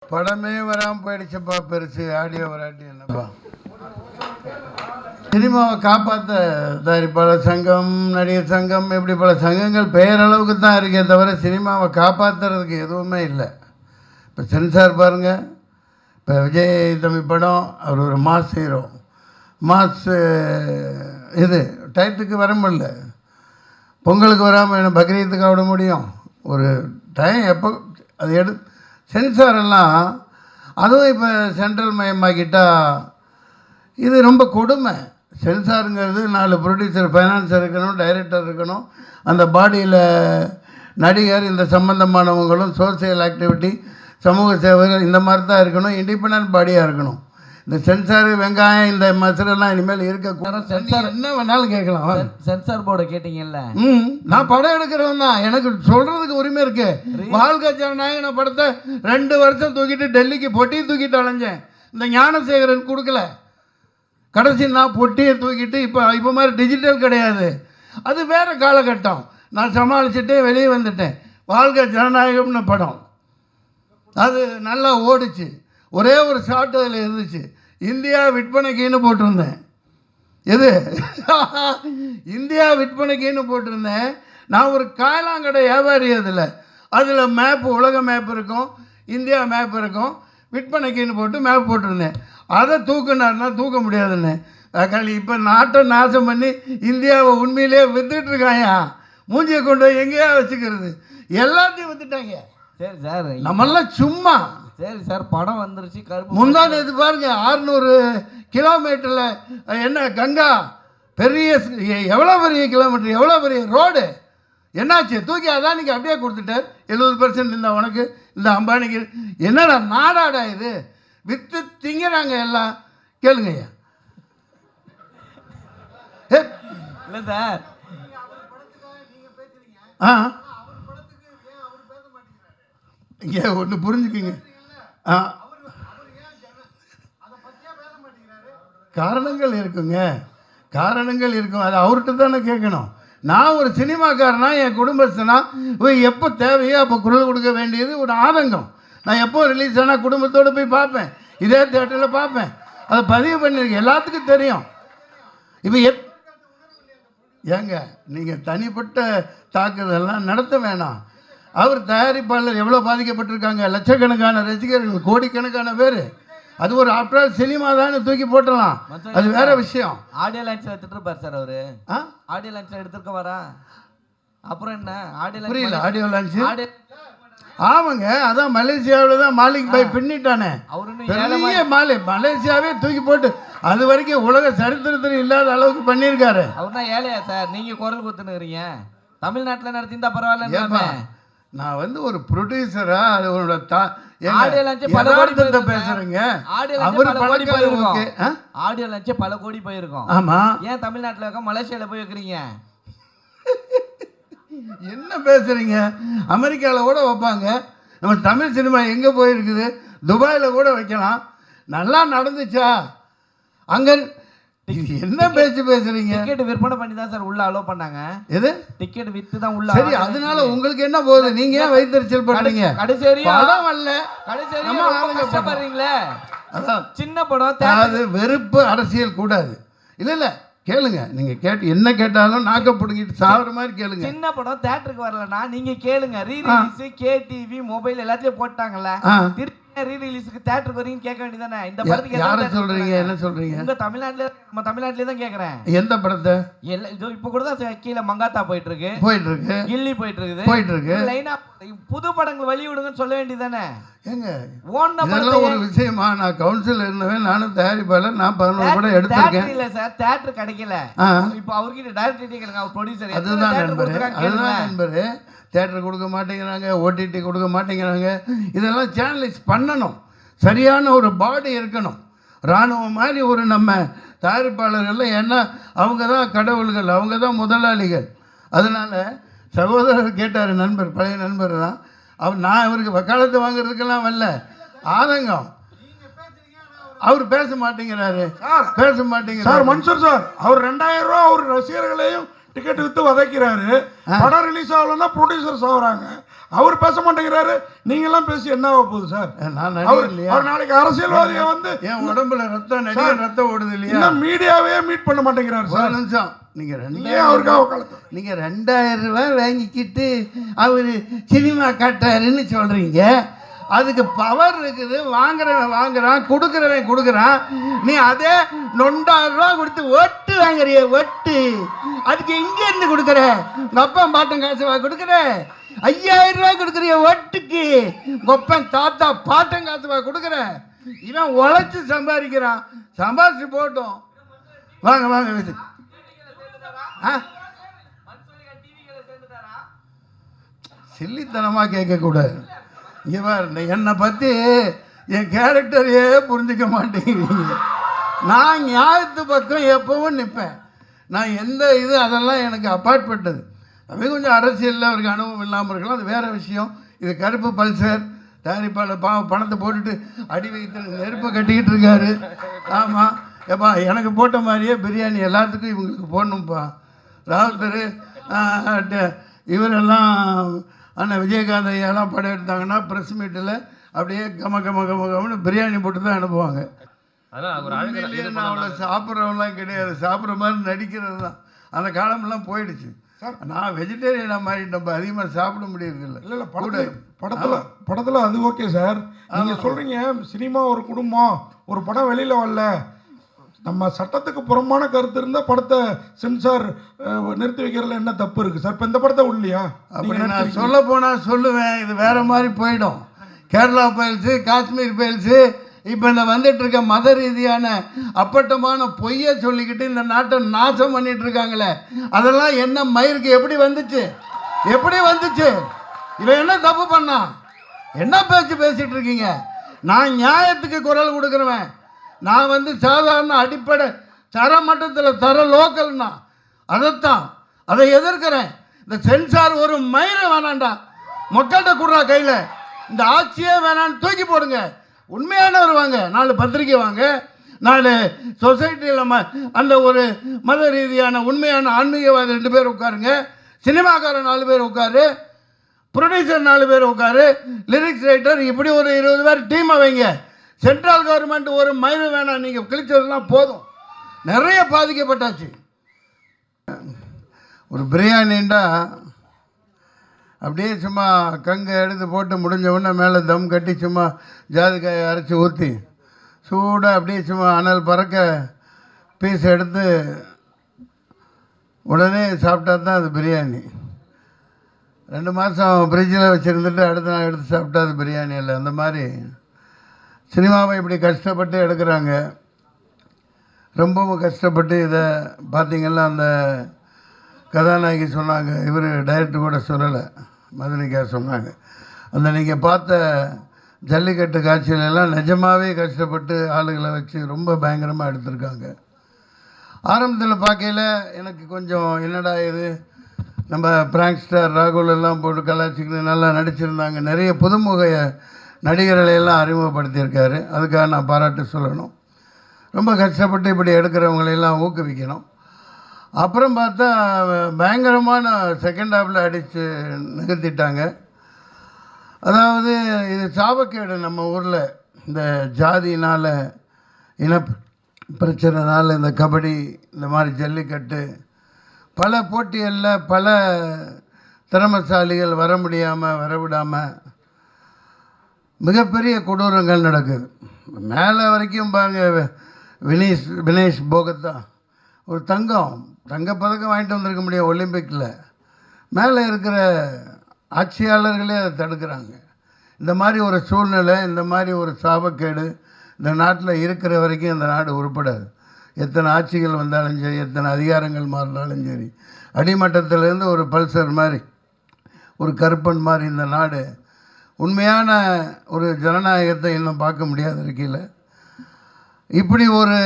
படமே வராமல் போயிடுச்சப்பா, பெருசு ஆடியோ வராட்டி என்னப்பா. சினிமாவை காப்பாற்ற தயாரிப்பாளர் சங்கம், நடிகர் சங்கம், இப்படி பல சங்கங்கள் பெயரளவுக்கு தான் இருக்கே தவிர சினிமாவை காப்பாற்றுறதுக்கு எதுவுமே இல்லை. இப்போ சென்சார் பாருங்கள், இப்போ விஜய் தம்பி படம், அவர் ஒரு மாஸ் ஹீரோ, மாஸ் இது டயத்துக்கு வர முடியல. பொங்கலுக்கு வராமல் என்ன பக்ரீத்துக்கு விட முடியும்? ஒரு டைம் எப்போ அது சென்சாரெல்லாம் அதுவும் இப்போ சென்ட்ரல் மயமாக்கிட்டால் இது ரொம்ப கொடுமை. சென்சாருங்கிறது 4 ப்ரொடியூசர், ஃபைனான்சர் இருக்கணும், டைரக்டர் இருக்கணும், அந்த பாடியில் நடிகர், இந்த சம்மந்தமானவங்களும், சோசியல் ஆக்டிவிட்டி, சமூக சேவைகள், இந்த மாதிரி தான் இருக்கணும். இண்டிபெண்ட் பாடியாக இருக்கணும். இந்த சென்சார், வெங்காயம், இந்த மசாலெல்லாம் இனிமேல் இருக்கக்கூடாது. சென்சார் என்ன வேணாலும் கேட்கலாம். சென்சார் போர்டை கேட்டீங்கல்ல? நான் படம் எடுக்கிறவன் தான், எனக்கு சொல்கிறதுக்கு உரிமை இருக்குது. வாழ்க்கை ஜனநாயகன படத்தை 2 வருஷம் தூக்கிட்டு டெல்லிக்கு பொட்டியை தூக்கிட்டு அலைஞ்சேன். இந்த ஞானசேகரன் கொடுக்கல. கடைசி நான் பொட்டியை தூக்கிட்டு இப்போ மாதிரி டிஜிட்டல் கிடையாது, அது வேறு காலகட்டம். நான் சமாளிச்சுட்டு வெளியே வந்துட்டேன். வாழ்க்கை ஜனநாயகம்னு படம் அது நல்லா ஓடிச்சு. ஒரே ஒரு ஷார்ட் அதில் இருந்துச்சு, இந்தியா விற்பனைக்குன்னு போட்டிருந்தேன். எது இந்தியா விற்பனைக்குன்னு போட்டிருந்தேன். நான் ஒரு காயலாங்கடை வியாபாரி. அதில் மேப்பு, உலக மேப் இருக்கும், இந்தியா மேப் இருக்கும், விற்பனைக்குன்னு போட்டு மேப் போட்டிருந்தேன். அதை தூக்குனாருன்னா தூக்க முடியாதுன்னு களி. இப்போ நாட்டை நாசம் பண்ணி இந்தியாவை உண்மையிலே வித்துட்ருக்காயா. மூஞ்சியை கொண்டு போய் எங்கேயா வச்சுக்கிறது, எல்லாத்தையும் வித்துட்டாங்க. சரி சார், நம்மெல்லாம் சும்மா. சரி சார், படம் வந்துருச்சு. கருப்பு முந்தான இது பாருங்க, 600 கிலோமீட்டரில் என்ன கங்கா, பெரிய எவ்வளோ பெரிய கிலோமீட்டர், எவ்வளோ பெரிய ரோடு, என்னாச்சு? தூக்கி அதானிக்கு அப்படியே கொடுத்துட்டார். 70% இந்த உனக்கு, இந்த அம்பானிக்கு. என்னடா நாடாடா இது? வித்து திங்கிறாங்க எல்லாம். கேளுங்க ஐயா. இல்லை சார், இங்கே ஒன்று புரிஞ்சுக்குங்க. காரணங்கள் இருக்குங்க, காரணங்கள் இருக்கும். அது அவர்கிட்ட தானே கேட்கணும். நான் ஒரு சினிமாக்காரனா, என் குடும்பஸ்தனா, எப்போ தேவையோ அப்போ குரல் கொடுக்க வேண்டியது ஒரு ஆதங்கம். நான் எப்போ ரிலீஸ் ஆனால் குடும்பத்தோடு போய் பார்ப்பேன், இதே தேட்டரில் பார்ப்பேன். அதை பதிவு பண்ணியிருக்கேன், எல்லாத்துக்கும் தெரியும். இப்போ ஏங்க நீங்கள் தனிப்பட்ட தாக்குதல்லாம் நடத்த வேணாம். அவர் தயாரிப்பாளர் எவ்வளோ பாதிக்கப்பட்டிருக்காங்க, லட்சக்கணக்கான ரசிகர்கள், கோடிக்கணக்கான பேர். அது ஒரு ஆஃப்டர் சினிமா தான், தூக்கி போட்டலாம், அது வேற விஷயம். ஆடியோ லான்ச்சில் எடுத்துட்டு இருப்பார் சார் அவரு. ஆடியோ லான்ச்சில் எடுத்துருக்க வரா, அப்புறம் என்ன ஆடியோ லான்ச்? புரியல. ஆடியோ லான்ச் ஆமாங்க, அதான் மலேசியாவில் தான் மாலிக் பாய் பின்னிட்டானே. பெரிய மலேசியாவே தூக்கி போட்டு அது வரைக்கும் உலக சரித்திரத்தில் இல்லாத அளவுக்கு பண்ணியிருக்காரு. அவர் தான் ஏழையா சார்? நீங்க குரல் கொடுத்துனுக்குறீங்க. தமிழ்நாட்டில் நடத்திருந்தா பரவாயில்ல. நான் ஒரு ப்ரொடியூசரா, அதோட பேசுறேங்க. ஆடியோ லான்ச் பல கோடி போயிருக்கும். ஆமா, ஏன் தமிழ்நாட்டில் இருக்க மலேசியால போய் வைக்கிறீங்க? என்ன பேசுறீங்க? அமெரிக்காவில் கூட வைப்பாங்க. நம்ம தமிழ் சினிமா எங்கே போயிருக்குது? துபாயில் கூட வைக்கலாம். நல்லா நடந்துச்சா அங்கே? என்ன பேச்சு பேசுறீங்க? டிக்கெட் விற்பனை பண்ணி தான் சார் உள்ள அலோ பண்ணாங்க. எது டிக்கெட் வித்து தான் உள்ள? சரி, அதனால உங்களுக்கு என்ன போகுது? நீங்க ஏன் வைத்தறிச்சல் பண்றீங்க? கடைசி வரையும் வரல, கடைசி வரையும் கஷ்டப்படுறீங்களே. அதான் சின்ன படம், அது வெறுப்பு அரசியல் கூடாது. இல்ல இல்ல, கேளுங்க. நீங்க என்ன கேட்டாலும் நாக்க பிடுங்கிட்டு சாகுற மாதிரி கேளுங்க. சின்ன படம் தியேட்டருக்கு வரலனா நீங்க கேளுங்க. ரீ ரிலீஸ் கேடிவி மொபைல் எல்லாத்தையும் போட்டாங்கல்ல, ரீ ரிலீஸ்க்கு தியேட்டருக்கு வரீங்க கேட்க வேண்டியதானே? இந்த படத்துக்கு யாரை சொல்றீங்க? என்ன சொல்றீங்க? உங்க தமிழ்நாட்டுல, நம்ம தமிழ்நாட்டுல தான் கேக்குறேன். எந்த படத்தை? இப்ப கூட தான் கீழே மங்காத்தா போயிட்டு இருக்கு, கில்லி போயிட்டு இருக்கு. லைனா புது படங்கள் வழி விடுங்கன்னு சொல்ல வேண்டியதானே? ஏங்க இதெல்லாம் ஒரு விஷயமா? நான் கவுன்சில் இருந்தவன், நானும் தயாரிப்பாளர், நான் 11 படம் எடுத்திருக்கேன். இல்ல சார், தியேட்டர் கிடைக்கல. இப்போ அவர்கிட்ட டைரக்டர் கேளுங்க, அவர் ப்ரொடியூசர். அதுதான் நண்பரு, தியேட்டர் கொடுக்க மாட்டேங்கிறாங்க, ஓடிடி கொடுக்க மாட்டேங்கிறாங்க. இதெல்லாம் சேனலைஸ் பண்ணணும். சரியான ஒரு பாடி இருக்கணும். இராணுவம் மாதிரி ஒரு நம்ம தயாரிப்பாளர்கள், ஏன்னா அவங்க தான் கடவுள்கள், அவங்க தான் முதலாளிகள். அதனால் சகோதரர் கேட்டார், நண்பர், பழைய நண்பர் தான் அவர். நான் அவருக்கு வக்காலத்து வாங்குறதுக்கெல்லாம் வரல, ஆதங்கம். அவர் பேச மாட்டேங்கிறாரு, பேச மாட்டேங்கிறார். சார் மன்சூர் சார், அவர் 2000 ரூபா அவர் ரசிகர்களையும் டிக்கெட் வித்து வதைக்கிறாரு. படம் ரிலீஸ் ஆகலன்னா ப்ரொடியூசர்ஸ் ஆகுறாங்க. அவர் பேச மாட்டேங்கிறாரு, நீங்க எல்லாம் பேசி என்ன ஆக போகுது சார்? நான் அவர் நடிகர் இல்லையா? அவர் நாளைக்கு அரசியல்வாதியை வந்து என் உடம்புல ரத்தம் நடிகர் ரத்தம் ஓடுது இல்லையா? இன்னும் மீடியாவே மீட் பண்ண மாட்டேங்கிறாரு ஒரு சார். நிமிஷம். நீங்க ஏன் அவருக்காக காலத்து நீங்க 2000 ரூபாய் வாங்கிக்கிட்டு அவரு சினிமா காட்டாருன்னு சொல்றீங்க. அதுக்கு பவர் இருக்குது. வாங்குறவன் வாங்குறான், கொடுக்குறவன் கொடுக்குறான். நீ அதே 9,000 ரூபா கொடுத்து ஒட்டு வாங்குறிய ஒட்டு. அதுக்கு இங்க இருந்து கொடுக்குற உங்க அப்பா பாட்டன் காசு கொடுக்குற. 5,000 ரூபாய் கொடுக்குறிய ஒட்டுக்கு உங்க அப்பன் தாத்தா பாட்டன் காசு கொடுக்குற. இவன் உழைச்சு சம்பாதிக்கிறான். சம்பாதிச்சு போட்டோம். வாங்க வாங்க வீட்டு. சில்லித்தனமா கேட்கக்கூடாது. இங்கே பாரு, என்னை பற்றி என் கேரக்டரையே புரிஞ்சிக்க மாட்டேங்கிறீங்க. நான் நியாயத்து பக்கம் எப்பவும் நிற்பேன். நான் எந்த இது அதெல்லாம் எனக்கு அப்பாற்பட்டது. அது கொஞ்சம் அரசியலில் அவருக்கு அனுபவம் இல்லாமல் இருக்கலாம், அது வேறு விஷயம். இது கருப்பு பல்சர் தயாரிப்பாளர் பணத்தை போட்டுட்டு அடி வைத்து நெருப்பை கட்டிக்கிட்டு இருக்காரு. ஆமாம், ஏப்பா எனக்கு போட்ட மாதிரியே பிரியாணி எல்லாத்துக்கும் இவங்களுக்கு போடணும்ப்பா. ராகுல் தெரு இவரெல்லாம் அண்ணன் விஜயகாந்த் ஐயாலாம் படம் எடுத்தாங்கன்னா ப்ரெஸ் மீட்டில் அப்படியே கமன்னு பிரியாணி போட்டு தான் அனுப்புவாங்க. நான் அவ்வளோ சாப்பிட்றவங்களாம் கிடையாது, சாப்பிட்ற மாதிரி நடிக்கிறது தான். அந்த காலமெல்லாம் போயிடுச்சு. நான் வெஜிடேரியனாக மாறிட்டேன், அதிகமாக சாப்பிட முடியறதில்ல. இல்லை படத்தில் அது ஓகே சார். நீங்கள் சொல்கிறீங்க சினிமா ஒரு குடும்பம், ஒரு படம் வெளியில் வரல, நம்ம சட்டத்துக்கு புறமான கருத்து இருந்தால் படத்தை சென்சார் நிறுத்தி வைக்கிறதுல என்ன தப்பு இருக்குது சார்? இப்போ இந்த படத்தை உள்ளியா? அப்படி நான் சொல்ல போனால் சொல்லுவேன், இது வேறு மாதிரி போயிடும். கேரளா ஃபைல்ஸு, காஷ்மீர் ஃபைல்ஸு, இப்போ இந்த வந்துட்டு இருக்க மத ரீதியான அப்பட்டமான பொய்யை சொல்லிக்கிட்டு இந்த நாட்டை நாசம் பண்ணிட்டு இருக்காங்களே, அதெல்லாம் என்ன மயிருக்கு எப்படி வந்துச்சு? எப்படி வந்துச்சு? இவன் என்ன தப்பு பண்ணா? என்ன பேச்சு பேசிட்டு இருக்கீங்க? நான் நியாயத்துக்கு குரல் கொடுக்குறவன். நான் சாதாரண அடிப்படை தர மட்டத்தில் தர லோக்கல்னா அதைத்தான், அதை எதிர்க்கிறேன். இந்த சென்சார் ஒரு மயிரை வேணாண்டா, மக்கள்கிட்ட கொடுறா கையில். இந்த ஆட்சியே வேணான்னு தூக்கி போடுங்க. உண்மையானவர் வாங்க, 4 பத்திரிக்கை வாங்க, 4 சொசைட்டியில் அந்த ஒரு மத ரீதியான உண்மையான ஆன்மீகவாதி 2 பேர் உட்காருங்க, சினிமாக்காரன் 4 பேர் உட்காரு, ப்ரொடியூசர் 4 பேர் உட்காரு, லிரிக்ஸ் ரைட்டர், இப்படி ஒரு 20 பேர் டீமை வைங்க. சென்ட்ரல் கவர்மெண்ட் ஒரு மயிறு வேணாம், நீங்கள் கிழிச்சதெல்லாம் போதும். நிறைய பாதிக்கப்பட்டாச்சு. ஒரு பிரியாணின்னா அப்படியே சும்மா கங்கை எடுத்து போட்டு முடிஞ்ச உடனே மேலே தம் கட்டி சும்மா ஜாதிக்காயை அரைச்சி ஊற்றி சூடாக அப்படியே சும்மா அனல் பறக்க பீஸ் எடுத்து உடனே சாப்பிட்டா தான் அது பிரியாணி. 2 மாதம் ஃப்ரிட்ஜில் வச்சுருந்துட்டு அடுத்த நாள் எடுத்து சாப்பிட்டா அது பிரியாணி இல்லை. அந்த மாதிரி சினிமாவை இப்படி கஷ்டப்பட்டு எடுக்கிறாங்க. ரொம்பவும் கஷ்டப்பட்டு இதை பார்த்திங்கன்னா அந்த கதாநாயகி சொன்னாங்க, இவர் டைரக்டர் கூட சொல்லலை, மதுரைக்கா சொன்னாங்க, அந்த நீங்கள் பார்த்த ஜல்லிக்கட்டு காட்சியிலெல்லாம் நிஜமாகவே கஷ்டப்பட்டு ஆளுகளை வச்சு ரொம்ப பயங்கரமாக எடுத்திருக்காங்க. ஆரம்பத்தில் பார்க்கையில் எனக்கு கொஞ்சம் என்னடா இது, நம்ம பிராங்க் ஸ்டார் ராகுல் எல்லாம் போட்டு கலாச்சிக்கிட்டு நல்லா நடிச்சிருந்தாங்க. நிறைய புதுமுக நடிகர்களையெல்லாம் அறிமுகப்படுத்தியிருக்காரு. அதுக்காக நான் பாராட்டு சொல்லணும். ரொம்ப கஷ்டப்பட்டு இப்படி எடுக்கிறவங்களையெல்லாம் ஊக்குவிக்கணும். அப்புறம் பார்த்தா பயங்கரமான செகண்ட் ஹாஃபில் அடித்து நிகழ்த்திட்டாங்க. அதாவது இது சாபக்கேடு. நம்ம ஊரில் இந்த ஜாதினால் இன பிரச்சனைனால இந்த கபடி இந்த மாதிரி ஜல்லிக்கட்டு பல போட்டிகளில் பல திறமசாலிகள் வர முடியாமல் வரவிடாமல் மிகப்பெரிய கொடூரங்கள் நடக்குது. மேலே வரைக்கும் பாருங்க, வினேஷ் போகத்தா ஒரு தங்கப்பதக்கம் வாங்கிட்டு வந்திருக்க முடியும் ஒலிம்பிக்கில். மேலே இருக்கிற ஆட்சியாளர்களே அதை தடுக்கிறாங்க. இந்த மாதிரி ஒரு சூழ்நிலை, இந்த மாதிரி ஒரு சாபக்கேடு இந்த நாட்டில் இருக்கிற வரைக்கும் இந்த நாடு உருப்படாது. எத்தனை ஆட்சிகள் வந்தாலும் சரி, எத்தனை அதிகாரங்கள் மாறினாலும் சரி, அடிமட்டத்திலேருந்து ஒரு பல்சர் மாதிரி ஒரு கருப்பன் மாதிரி இந்த நாடு உண்மையான ஒரு ஜனநாயகத்தை இன்னும் பார்க்க முடியாத இருக்கையில் இப்படி ஒரு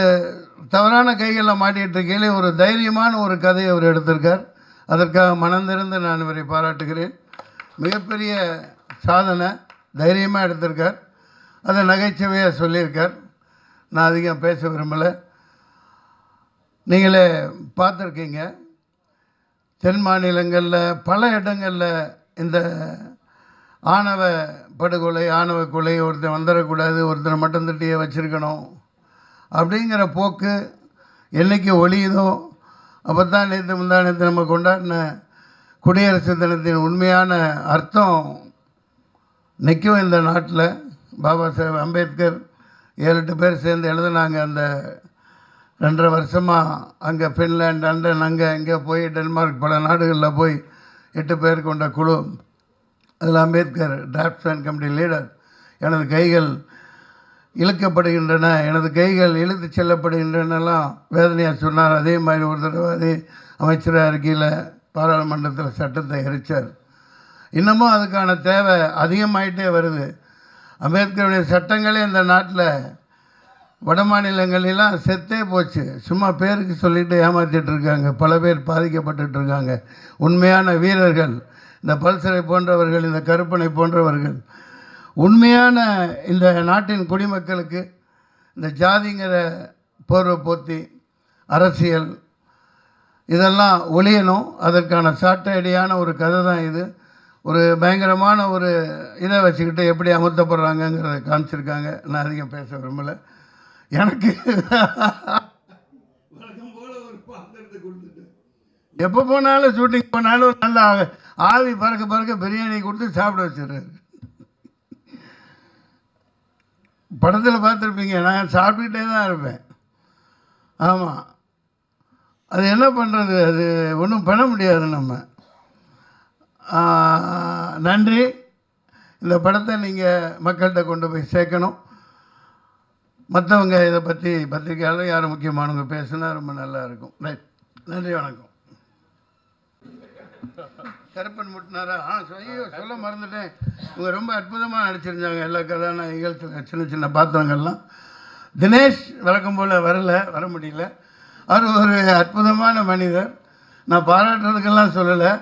தவறான கைகளில் மாட்டிகிட்டு இருக்கையிலே ஒரு தைரியமான ஒரு கதையை அவர் எடுத்திருக்கார். அதற்காக மனந்திருந்து நான் இவரை பாராட்டுகிறேன். மிகப்பெரிய சாதனை, தைரியமாக எடுத்திருக்கார். அதை நகைச்சுவையாக சொல்லியிருக்கார். நான் அதிகம் பேச விரும்பலை. நீங்களே பார்த்துருக்கீங்க, தென் மாநிலங்களில் பல இடங்களில் இந்த ஆணவ படுகொலை, ஆணவ கொலை, ஒருத்தன் வந்துடக்கூடாது, ஒருத்தனை மட்டும் தட்டியே வச்சுருக்கணும் அப்படிங்கிற போக்கு என்றைக்கு ஒழியுதோ அப்போ தான் முந்தானத்து நம்ம கொண்டாடின குடியரசு தினத்தின் உண்மையான அர்த்தம் நிற்கும் இந்த நாட்டில். பாபா சாஹேப் அம்பேத்கர் 7-8 பேர் சேர்ந்து எழுதுனாங்க. அந்த 2.5 வருஷமாக அங்கே ஃபின்லாண்ட், லண்டன், அங்கே இங்கே போய் டென்மார்க் பல நாடுகளில் போய் 8 பேர் கொண்ட குழு. அதில் Ambedkar drafts and committee leader. எனது கைகள் இழுக்கப்படுகின்றன, எனது கைகள் இழுத்து செல்லப்படுகின்றனெல்லாம் வேதனையாக சொன்னார். அதே மாதிரி ஒரு தடவை அதே அமைச்சராக இருக்கையில் பாராளுமன்றத்தில் சட்டத்தை எரித்தார். இன்னமும் அதுக்கான தேவை அதிகமாயிட்டே வருது. அம்பேத்கருடைய சட்டங்களே இந்த நாட்டில் வட மாநிலங்களெல்லாம் செத்தே போச்சு. சும்மா பேருக்கு சொல்லிட்டு ஏமாற்றிட்டு இருக்காங்க. பல பேர் பாதிக்கப்பட்டு இருக்காங்க. உண்மையான வீரர்கள், இந்த பல்சரை போன்றவர்கள், இந்த கருப்பனை போன்றவர்கள், உண்மையான இந்த நாட்டின் குடிமக்களுக்கு இந்த ஜாதிங்கிற போர்வை போத்தி அரசியல் இதெல்லாம் ஒழியணும். அதற்கான சாட்டையடியான ஒரு கதை தான் இது. ஒரு பயங்கரமான ஒரு இதை வச்சுக்கிட்டு எப்படி அமர்த்தப்படுறாங்கங்கிறத காமிச்சிருக்காங்க. நான் அதிகம் பேச விரும்பலை. எனக்கு எப்போ போனாலும் ஷூட்டிங் போனாலும் நல்லா ஆவி பறக்க பறக்க பிரியாணி கொடுத்து சாப்பிட வச்சிடுறாரு. படத்தில் பார்த்துருப்பீங்க, நான் சாப்பிட்டுக்கிட்டே தான் இருப்பேன். ஆமாம், அது என்ன பண்ணுறது, அது ஒன்றும் பண்ண முடியாது நம்ம. நன்றி. இந்த படத்தை நீங்கள் மக்கள்கிட்ட கொண்டு போய் சேர்க்கணும். மற்றவங்க இதை பற்றி பத்திரிக்கையாளர் யாரும் முக்கியமானவங்க பேசுனா ரொம்ப நல்லா இருக்கும். ரைட், நன்றி, வணக்கம். கருப்பன் முட்டினாரா? ஐயோ சொல்ல மறந்துட்டேன். இவங்க ரொம்ப அற்புதமாக நடிச்சிருந்தாங்க. எல்லா கதாநாயகிகள், சின்ன சின்ன பாத்திரங்கள்லாம். தினேஷ் வழக்கம் போல் வர முடியல. அவர் ஒரு அற்புதமான மனிதர். நான் பாராட்டுறதுக்கெல்லாம் சொல்லலை.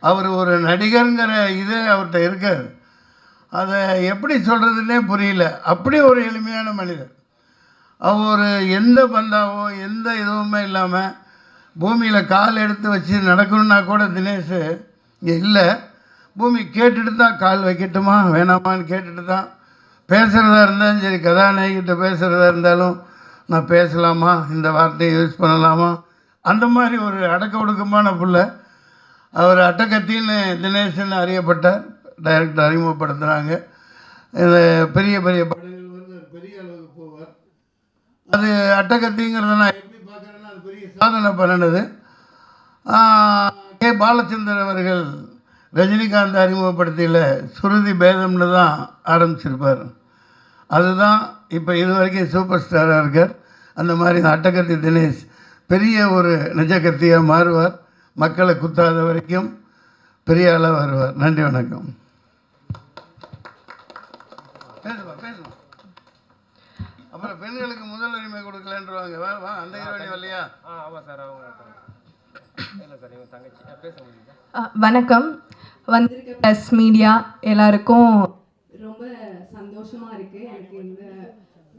அவர் ஒரு நடிகருங்கிற இதே அவர்கிட்ட இருக்கார். அதை எப்படி சொல்கிறதுனே புரியல. அப்படி ஒரு எளிமையான மனிதர். அவர் எந்த பந்தாவோ எந்த இதுவுமே இல்லாமல் பூமியில் கால் எடுத்து வச்சு நடக்கணுன்னா கூட தினேஷ் இங்கே இல்லை. பூமி கேட்டுட்டு தான் கால் வைக்கட்டுமா வேணாமான்னு கேட்டுட்டு தான். பேசுகிறதா இருந்தாலும் சரி, கதாநாயகிட்ட பேசுகிறதா இருந்தாலும் நான் பேசலாமா, இந்த வார்த்தையை யூஸ் பண்ணலாமா, அந்த மாதிரி ஒரு அடக்க ஒடுக்கமான பிள்ளை. அவர் அட்டகத்தின்னு தினேஷன் அறியப்பட்டார். டைரக்டர் அறிமுகப்படுத்துகிறாங்க. இது பெரிய பெரிய படங்கள் வந்து பெரிய அளவுக்கு போவார். அது அட்டகத்திங்கிறத நான் எப்படி பார்க்குறேன்னா அது பெரிய சாதனை பண்ணினது. கே பாலச்சந்தர் அவர்கள் ரஜினிகாந்த் அறிமுகப்படுத்தியில் சுருதி பேதம்னு தான் ஆரம்பிச்சிருப்பார். அதுதான் இப்போ இது வரைக்கும் சூப்பர் ஸ்டாராக இருக்கார். அந்த மாதிரி அட்டகத்தி தினேஷ் பெரிய ஒரு நிஜகத்தியாக மாறுவார். மக்களை குத்தாத வரைக்கும் பெரிய அளவு வருவார். நன்றி, வணக்கம். பேசலாம். அப்புறம் பெண்களுக்கு முதல் உரிமை கொடுக்கலன்றவாங்க. வா அந்த ஹீரோனி வரலையா? ஆமாம் சார், அவங்க இல்லை சார், இவங்க தங்கச்சி பேச முடியுது. வணக்கம். வந்திருக்க ப்ரெஸ் மீடியா எல்லாருக்கும் ரொம்ப சந்தோஷமாக இருக்குது எனக்கு இந்த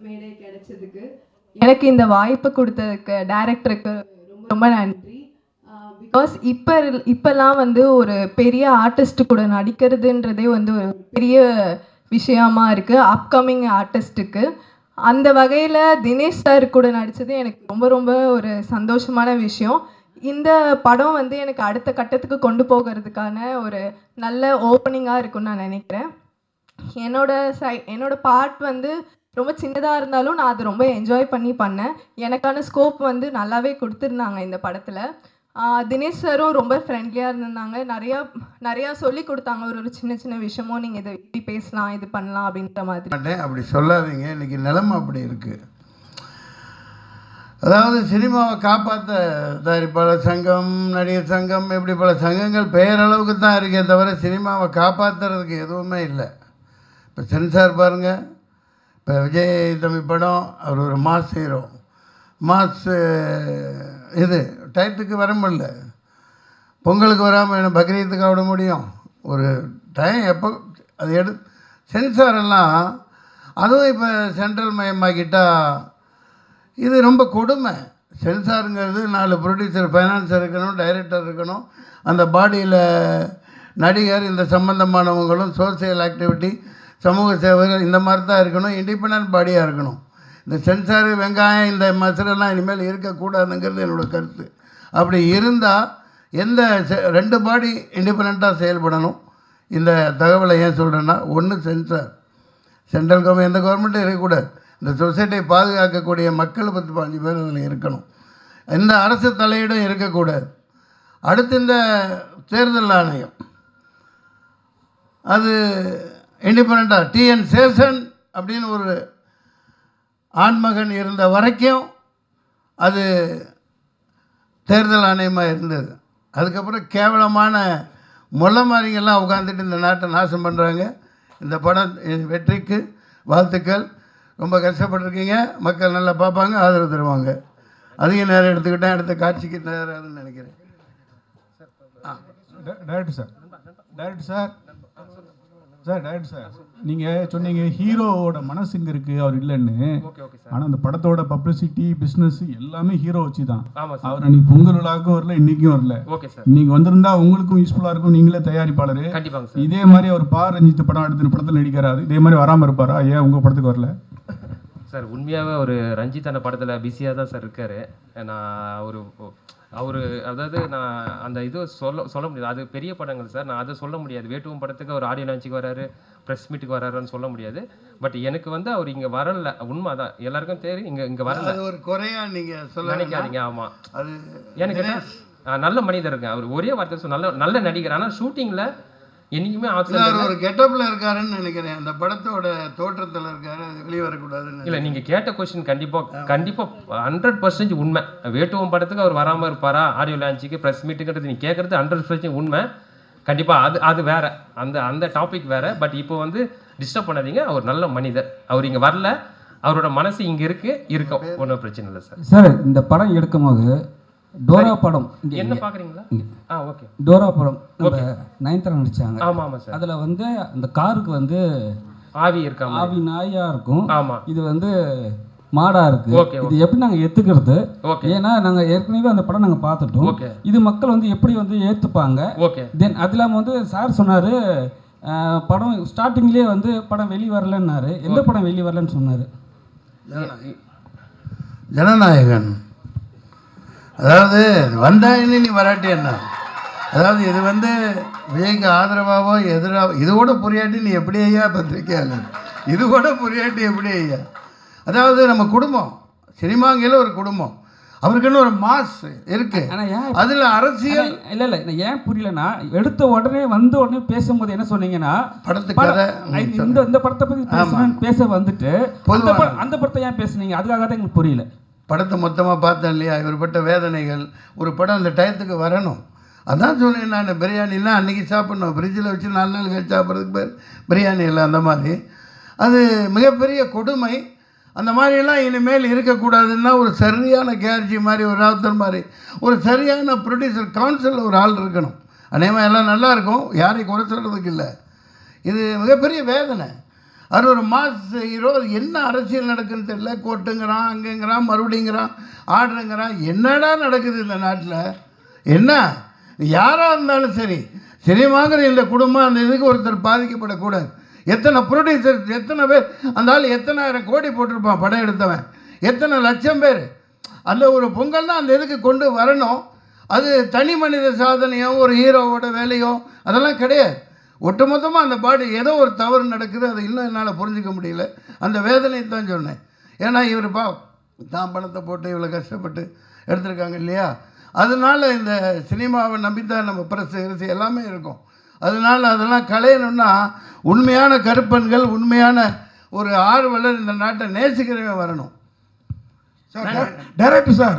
மேடை கிடைச்சதுக்கு. எனக்கு இந்த வாய்ப்பு கொடுத்ததுக்கு டைரக்டருக்கு ரொம்ப ரொம்ப நன்றி. பிகாஸ் இப்போல்லாம் வந்து ஒரு பெரிய ஆர்டிஸ்ட் கூட நடிக்கிறதுன்றதே வந்து ஒரு பெரிய விஷயமா இருக்குது அப்கமிங் ஆர்டிஸ்ட்டுக்கு. அந்த வகையில் தினேஷ் சார் கூட நடித்தது எனக்கு ரொம்ப ரொம்ப ஒரு சந்தோஷமான விஷயம். இந்த படம் வந்து எனக்கு அடுத்த கட்டத்துக்கு கொண்டு போகிறதுக்கான ஒரு நல்ல ஓப்பனிங்காக இருக்குன்னு நான் நினைக்கிறேன். என்னோட பார்ட் வந்து ரொம்ப சின்னதாக இருந்தாலும் நான் அதை ரொம்ப என்ஜாய் பண்ணி பண்ணேன். எனக்கான ஸ்கோப் வந்து நல்லாவே கொடுத்துருந்தாங்க இந்த படத்தில். தினேஷ் சாரும் ரொம்ப ஃப்ரெண்ட்லியாக இருந்திருந்தாங்க. நிறையா சொல்லி கொடுத்தாங்க. ஒரு சின்ன சின்ன விஷயமும் நீங்கள் இதை இப்படி பேசலாம், இது பண்ணலாம் அப்படின்ற மாதிரி. அப்படி சொல்லாதீங்க. இன்றைக்கி நிலைமை அப்படி இருக்குது. அதாவது சினிமாவை காப்பாற்ற தயாரிப்பாளர் சங்கம், நடிகர் சங்கம், இப்படி பல சங்கங்கள் பெயரளவுக்கு தான் இருக்கே தவிர சினிமாவை காப்பாற்றுறதுக்கு எதுவுமே இல்லை. இப்போ சென்சார் பாருங்கள். இப்போ விஜய் தம்பி படம், அவர் ஒரு மாஸ் ஹீரோ. மாஸ் இது டயத்துக்கு வர முடியல. பொங்கலுக்கு வராமல் பக்ரீத்துக்கு விட முடியும். ஒரு டைம் எப்போ அது சென்சாரெல்லாம் அதுவும் இப்போ சென்ட்ரல் மயமாக்கிட்டால் இது ரொம்ப கொடுமை. சென்சாருங்கிறது 4 ப்ரொடியூசர், ஃபைனான்சர் இருக்கணும், டைரக்டர் இருக்கணும். அந்த பாடியில் நடிகர் இந்த சம்பந்தமானவங்களும் சோசியல் ஆக்டிவிட்டி சமூக சேவகர் இந்த மாதிரி தான் இருக்கணும், இண்டிபெண்ட் பாடியாக இருக்கணும். இந்த சென்சார் வெங்காயம் இந்த மசரெல்லாம் இனிமேல் இருக்கக்கூடாதுங்கிறது என்னோடய கருத்து. அப்படி இருந்தால் எந்த 2 பாடி இண்டிபெண்ட்டாக செயல்படணும். இந்த தகவலை ஏன் சொல்கிறேன்னா, ஒன்று சென்சார், சென்ட்ரல் கவர்மெண்ட் எந்த கவர்மெண்ட்டும் இருக்கக்கூடாது. இந்த சொசைட்டியை பாதுகாக்கக்கூடிய மக்கள் 10-15 பேர் அதில் இருக்கணும். எந்த அரசு தலையீடும் இருக்கக்கூடாது. அடுத்து இந்த தேர்தல் ஆணையம் அது இண்டிபெண்ட்டாக டிஎன் சேஷன் அப்படின்னு ஒரு ஆண்மகன் இருந்த வரைக்கும் அது தேர்தல் ஆணையமாக இருந்தது. அதுக்கப்புறம் கேவலமான முல்லை மாதிரிங்கெல்லாம் உட்காந்துட்டு இந்த நாட்டை நாசம் பண்ணுறாங்க. இந்த படம் வெற்றிக்கு வாழ்த்துக்கள். ரொம்ப கஷ்டப்பட்டுருக்கீங்க, மக்கள் நல்லா பார்ப்பாங்க, ஆதரவு தருவாங்க. அதிக நேரம் எடுத்துக்கிட்டேன், அடுத்த காட்சிக்கு தயாராகுதுன்னு நினைக்கிறேன். டைரக்டர் சார் நீங்கள் சொன்னீங்க ஹீரோவோட மனசு இங்கே இருக்குது, அவர் இல்லைன்னு. ஆனால் அந்த படத்தோட பப்ளிசிட்டி பிஸ்னஸ் எல்லாமே ஹீரோ வச்சு தான். அவர் அன்னைக்கு பொங்கல் விழாவுக்கும் வரல, இன்றைக்கும் வரல. இன்னைக்கு வந்திருந்தா உங்களுக்கும் யூஸ்ஃபுல்லாக இருக்கும், நீங்களே தயாரிப்பாளர். இதே மாதிரி அவர் ரஞ்சித் படம் எடுத்து படத்தில் நடிக்கிறாரு, இதே மாதிரி வராமல் இருப்பாரா? ஏன் உங்கள் படத்துக்கு வரல சார்? உண்மையாகவே ஒரு ரஞ்சித் அந்த படத்தில் பிஸியாக தான் சார் இருக்கார். நான் அவர் அதாவது நான் அந்த இது சொல்ல முடியாது, அது பெரிய படங்கள் சார், நான் அதை சொல்ல முடியாது. வேட்டுவம் படத்துக்கு அவர் ஆடியோ லான்ச்சுக்கு வராரு, ப்ரெஸ் மீட்டுக்கு வராருன்னு சொல்ல முடியாது. பட் எனக்கு அவர் இங்கே வரல, உண்மை தான், எல்லாருக்கும் தெரியும். இங்கே வரல, ஒரு குறையா நீங்கள் சொல்ல நினைக்காதீங்க. ஆமாம், அது எனக்கு நல்ல மனிதருங்க அவர், ஒரே வார்த்தை நல்ல நடிகர். ஆனால் ஷூட்டிங்கில் என்னைக்குமே ஒரு கெட்டப்ல இருக்காருன்னு நினைக்கிறேன். அந்த படத்தோட தோற்றத்தில் இருக்காரு, வெளியே வரக்கூடாதுன்னு. இல்லை, நீங்கள் கேட்ட கொஸ்டின் கண்டிப்பாக 100% உண்மை. வேட்டுவம் படத்துக்கு அவர் வராமல் இருப்பாரா, ஆடியோ லான்ச்சுக்கு ப்ரெஸ் மீட்டுங்கிறது நீங்கள் கேட்குறது 100% உண்மை. கண்டிப்பாக அது வேற, அந்த டாபிக் வேற. பட் இப்போ டிஸ்டர்ப் பண்ணாதீங்க, அவர் நல்ல மனிதர். அவர் இங்கே வரல, அவரோட மனசு இங்கே இருக்கும், ஒன்றும் பிரச்சனை இல்லை சார். சார், இந்த படம் எடுக்கும்போது டோரா படம் என்ன பாக்குறீங்களா? ஓகே, டோரா படம் நயன்தாரா நடிச்சாங்க. ஆமா ஆமா சார். அதுல அந்த காருக்கு ஆவி இருக்காம, ஆவி நாயா இருக்கும். ஆமா, இது மாடா இருக்கு. இது எப்படி நாங்க ஏத்துக்கிறது? ஏன்னா நாங்க ஏற்கனவே அந்த படம் நாங்க பார்த்துட்டோம். இது மக்கள் எப்படி ஏத்துப்பாங்க? தென் அது இல்லாம சார் சொன்னாரு படம் ஸ்டார்டிங்லேயே படம் வெளியே வரலன்னாரு. எந்த படம் வெளியே வரலன்னு சொன்னாரு? ஜனநாயகன். அதாவது வந்தாயின்னு நீ வராட்டி என்ன? அதாவது இது விஜய்க்கு ஆதரவாவோ எதிராக இது கூட புரியாட்டி நீ எப்படி ஐயா பத்திரிக்கையாளர்? இது கூட புரியாட்டி எப்படி ஐயா? அதாவது நம்ம குடும்பம், சினிமாங்கில ஒரு குடும்பம், அவருக்குன்னு ஒரு மாஸ் இருக்கு. அதுல அரசியல் இல்ல ஏன் புரியலன்னா, எடுத்த உடனே பேசும்போது என்ன சொன்னீங்கன்னா, படத்துக்கு இந்த படத்தை பத்தி பேச வந்துட்டு அந்த படத்தை ஏன் பேசுனீங்க? அதுக்காக தான் எங்களுக்கு புரியல. படத்தை மொத்தமாக பார்த்தேன் இல்லையா, இவர் பட்ட வேதனைகள். ஒரு படம் அந்த டயத்துக்கு வரணும். அதான் சொன்னேன் நான், பிரியாணிலாம் அன்றைக்கி சாப்பிட்ணும், ஃப்ரிட்ஜில் வச்சு 4 நாள் கழிச்சு சாப்பிட்றதுக்கு பேர் பிரியாணி இல்லை. அந்த மாதிரி அது மிகப்பெரிய கொடுமை. அந்த மாதிரியெல்லாம் இனிமேல் இருக்கக்கூடாதுன்னா ஒரு சரியான கேர்ஜி மாதிரி, ஒரு ராவுத்தர் மாதிரி ஒரு சரியான ப்ரொடியூசர் கவுன்சிலில் ஒரு ஆள் இருக்கணும். அநேகமாக எல்லாம் நல்லாயிருக்கும், யாரையும் குறை சொல்கிறதுக்கு இல்லை. இது மிகப்பெரிய வேதனை. அது ஒரு மாஸ் ஹீரோ, என்ன அரசியல் நடக்குன்னு தெரியல. கோர்ட்டுங்கிறான், அங்கேங்கிறான், மறுபடிங்கிறான், ஆர்டருங்கிறான். என்னடா நடக்குது இந்த நாட்டில்? என்ன யாராக இருந்தாலும் சரி, சினிமாங்கிற இந்த குடும்பம் அந்த இதுக்கு ஒருத்தர் பாதிக்கப்படக்கூடாது. எத்தனை ப்ரொடியூசர்ஸ், எத்தனை பேர், அந்த ஆள் எத்தனாயிரம் கோடி போட்டிருப்பான் படம் எடுத்தவன், எத்தனை லட்சம் பேர். அந்த ஒரு பொங்கல் தான் அந்த இதுக்கு கொண்டு வரணும். அது தனி மனித சாதனையோ ஒரு ஹீரோவோட வேலையோ அதெல்லாம் கிடையாது. ஒட்டுமொத்தமாக அந்த பாடி ஏதோ ஒரு தவறு நடக்குது, அதை இன்னும் என்னால் புரிஞ்சிக்க முடியல. அந்த வேதனை தான் சொன்னேன். ஏன்னா இவர் தான் பணத்தை போட்டு இவ்வளோ கஷ்டப்பட்டு எடுத்திருக்காங்க இல்லையா. அதனால இந்த சினிமாவை நம்பித்தான் நம்ம பிரஸ் எல்லாமே இருக்கும். அதனால் அதெல்லாம் களையணும்னா உண்மையான கருப்பன்கள், உண்மையான ஒரு ஆர்வலர், இந்த நாட்டை நேசிக்கிறவங்க வரணும். Director sir,